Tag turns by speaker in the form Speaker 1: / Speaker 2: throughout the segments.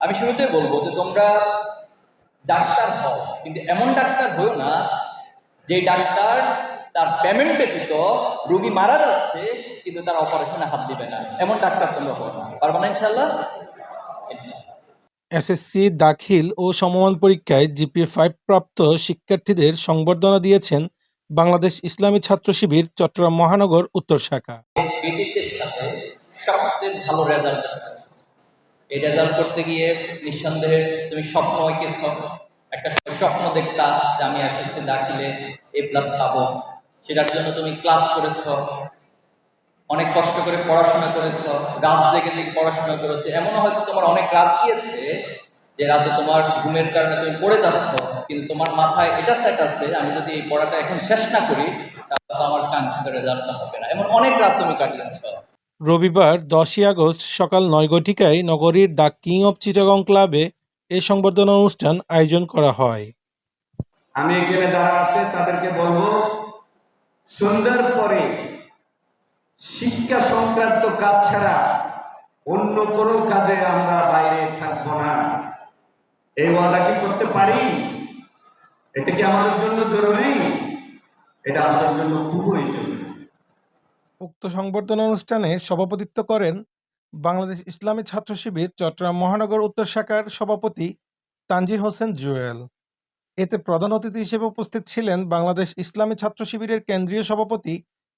Speaker 1: আমি শুরুতে বলবো যে তোমরা ডাক্তার হও, কিন্তু এমন ডাক্তার হও না যে ডাক্তার তার পেমেন্ট ব্যতীত রোগী মারা যাচ্ছে কিন্তু তার অপারেশনে হাত দিবে না। এমন ডাক্তার তোমরা হও না, পারবো না ইনশাল্লাহ।
Speaker 2: এসএসসি দাখিল ও সমমান পরীক্ষায় জিপিএ-5 প্রাপ্ত শিক্ষার্থীদের সংবর্ধনা দিয়েছেন বাংলাদেশ ইসলামী ছাত্র শিবির চট্টগ্রাম মহানগর উত্তর শাখা।
Speaker 1: কৃতিত্বের সাথে সবচেয়ে ভালো রেজাল্ট করেছে। এই রেজাল্ট করতে গিয়ে নিঃসন্দেহে তুমি স্বপ্ন এঁকেছ, একটা স্বপ্ন দেখতা যে আমি এসএসসি দাখিলে A+ পাবো। সেটার জন্য তুমি ক্লাস করেছ, অনেক কষ্ট করে পড়াশোনা করেছ, রাত জেগে জেগে পড়াশোনা করেছে। এমনও হয়তো তোমার অনেক রাত গিয়েছে যে রাতে তোমার ঘুমের কারণে তুমি পড়ে যাচ্ছ, কিন্তু তোমার মাথায় এটা সেট আছে আমি যদি এই পড়াটা এখন শেষ না করি তাহলে আমার কাঙ্ক্ষিত রেজাল্টটা হবে না। এমন অনেক রাত তুমি কাটিয়েছ।
Speaker 2: রবিবার 10ই আগস্ট সকাল 9 ঘটিকায় নগরীর দ্য কিং অব চিটাগং ক্লাবে এই সংবর্ধনা অনুষ্ঠান আয়োজন করা হয়।
Speaker 3: আমি এখানে যারা আছে তাদেরকে বলবো, সন্ধ্যার পরে শিক্ষা সংক্রান্ত কাজ ছাড়া অন্য কোনো কাজে আমরা বাইরে থাকবো না। এই ওয়াদা কি করতে পারি? এটা কি আমাদের জন্য জরুরি? এটা আমাদের জন্য খুবই জরুরি।
Speaker 2: উক্ত সংবর্ধনা অনুষ্ঠানে সভাপতিত্ব করেন বাংলাদেশ ইসলামী ছাত্র শিবির চট্টগ্রাম মহানগর উত্তর শাখার সভাপতি তানজির হোসেন জুয়েল। এতে প্রধান অতিথি হিসেবে উপস্থিত ছিলেন বাংলাদেশ ইসলামী ছাত্র শিবিরের কেন্দ্রীয় সভাপতি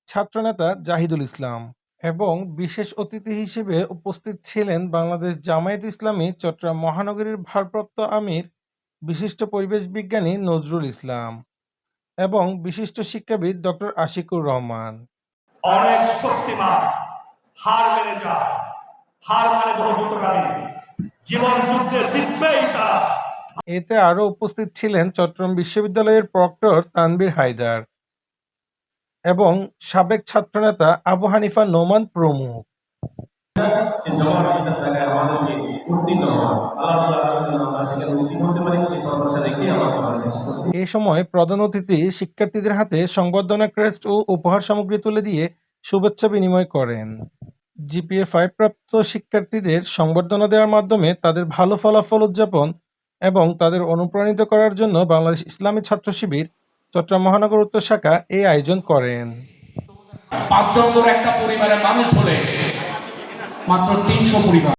Speaker 2: ছাত্রনেতা জাহিদুল ইসলাম এবং বিশেষ অতিথি হিসেবে উপস্থিত ছিলেন বাংলাদেশ জামায়াত ইসলামী চট্টগ্রাম মহানগরীর ভারপ্রাপ্ত আমির বিশিষ্ট পরিবেশ বিজ্ঞানী নজরুল ইসলাম এবং বিশিষ্ট শিক্ষাবিদ ডক্টর আশিকুর রহমান।
Speaker 4: অনেক শক্তিমান, হার মেনে যায়, হার মানে বহুভূতকারী, জীবন যুদ্ধে জিতবেই তারা।
Speaker 2: এতে আরও উপস্থিত ছিলেন চট্টগ্রাম বিশ্ববিদ্যালয়ের প্রক্টর তানভীর হায়দার এবং সাবেক ছাত্রনেতা আবু হানিফা নোমান প্রমুখ। এ সময় প্রধান অতিথি শিক্ষার্থীদের হাতে সংবর্ধনা ক্রেস্ট ও উপহার সামগ্রী তুলে দিয়ে শুভেচ্ছা বিনিময় করেন। জিপিএ-5 প্রাপ্ত শিক্ষার্থীদের সংবর্ধনা দেওয়ার মাধ্যমে তাদের ভালো ফলাফল উদযাপন এবং তাদের অনুপ্রাণিত করার জন্য বাংলাদেশ ইসলামী ছাত্র শিবির চট্টগ্রাম মহানগর উত্তর শাখা এই আয়োজন করেন।
Speaker 5: 5 জন একটা পরিবারের মানুষ হলে মাত্র 300 পরিবার।